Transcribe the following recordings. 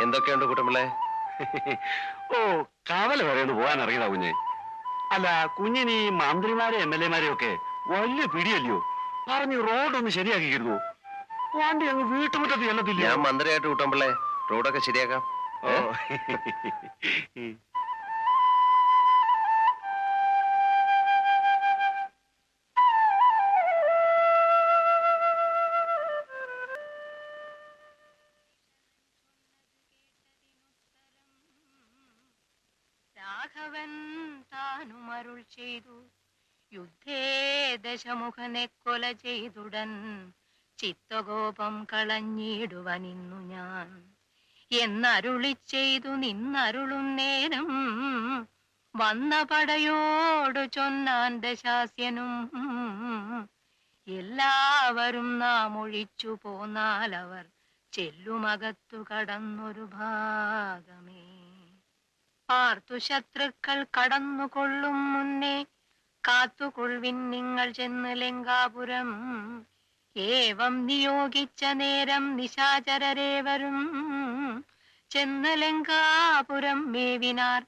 എന്തൊക്കെയുണ്ട് കുട്ടമ്പിള്ളേ? ഓ, കാവല വരെ ഒന്ന് പോകാൻ അറിയണ കുഞ്ഞെ. അല്ല, കുഞ്ഞിന് ഈ മന്ത്രിമാരെ MLA-മാരെ ഒക്കെ വലിയ പിടിയല്ലയോ? പറഞ്ഞു റോഡൊന്ന് ശരിയാക്കിയിരുന്നു. വണ്ടി അങ്ങ് വീട്ടുമുറ്റത്ത് ചെല്ലത്തില്ല. ഞാൻ മന്ത്രിയായിട്ട് കുട്ടമ്പിള്ളേ റോഡൊക്കെ ശരിയാക്കാം. ഓ രാഘവൻ താനുമരുൾ ചെയ്തു, യുദ്ധേ ദശമുഖനെ കൊല ചെയ്തുടൻ ചിത്തകോപം കളഞ്ഞിടുവനിന്നു ഞാൻ എന്നരുളി ചെയ്തു നിന്നരുളും നേരം വന്ന പടയോടു ചൊന്നാൻ ദശാസ്യനും, എല്ലാവരും നാം ഒഴിച്ചു പോന്നാൽ ചെല്ലുമകത്തു കടന്നൊരു ഭാഗമേ. പാർത്തു ശത്രുക്കൾ കടന്നുകൊള്ളും മുന്നേ കാത്തുകൊള്ളുവിൻ നിങ്ങൾ ചെന്ന് ലങ്കാപുരം. ഏവം നിയോഗിച്ച നേരം നിശാചരരേവരും ചെന്ന് ലങ്കാപുരം മേവിനാർ.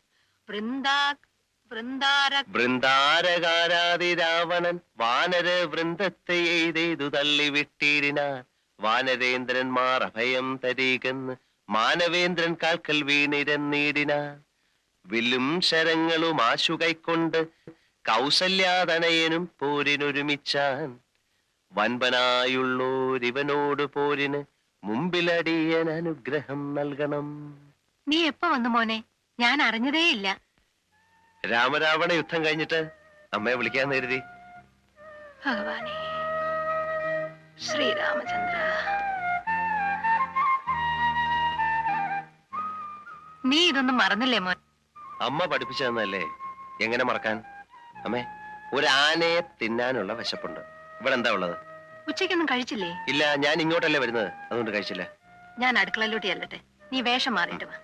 വൃന്ദാരകാരാതി രാവണൻ വാനര വൃന്ദത്തെ എയ്തു തള്ളിവിട്ടിടിനാർ. വാനരേന്ദ്രന്മാർ അഭയം തരീകെന്ന് മാനവേന്ദ്രൻ കാൽക്കൽ വീണിരന്നീടിനാർ. വില്ലും ശരങ്ങളും ആശു കൈക്കൊണ്ട് കൗസല്യാതനയനും പോരിനൊരുമിച്ചാൻ. വൻപനായുള്ളോരിവനോട് പോരിന് മുമ്പിലടിയൻ അനുഗ്രഹം നൽകണം. നീ എപ്പോ വന്നു മോനെ? ഞാൻ അറിഞ്ഞതേയില്ല. രാമരാവണ യുദ്ധം കഴിഞ്ഞിട്ട് അമ്മയെ വിളിക്കാൻ കരുതി. ഭഗവാനെ ശ്രീരാമചന്ദ്ര, നീ ഇതൊന്നും മറന്നില്ലേ മോൻ? അമ്മ പഠിപ്പിച്ചു തന്നല്ലേ, എങ്ങനെ മറക്കാൻ? അമ്മേ, ഒരു ആനയെ തിന്നാനുള്ള വിശപ്പുണ്ട്. ഇവിടെ എന്താ ഉള്ളത്? ഉച്ചയ്ക്കൊന്നും കഴിച്ചില്ലേ? ഇല്ല, ഞാൻ ഇങ്ങോട്ടല്ലേ വരുന്നത്, അതുകൊണ്ട് കഴിച്ചില്ല. ഞാൻ അടുക്കളയിലോട്ട് ചെല്ലട്ടെ, നീ വേഷം മാറിയിട്ട് വാ.